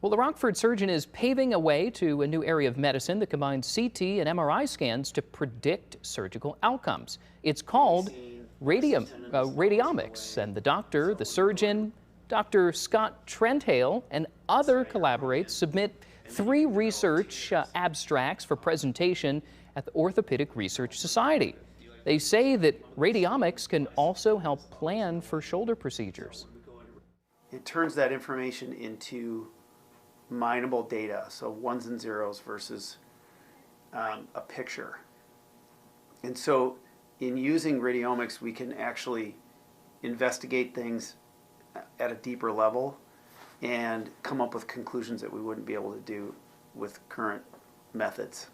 Well, the Rockford surgeon is paving a way to a new area of medicine that combines CT and MRI scans to predict surgical outcomes. It's called radiomics, and the surgeon, Dr. Scott Trenthale, and other collaborates submit 3 research abstracts for presentation at the Orthopedic Research Society. They say that radiomics can also help plan for shoulder procedures. It turns that information into mineable data, so ones and zeros versus a picture. And so in using radiomics, we can actually investigate things at a deeper level and come up with conclusions that we wouldn't be able to do with current methods.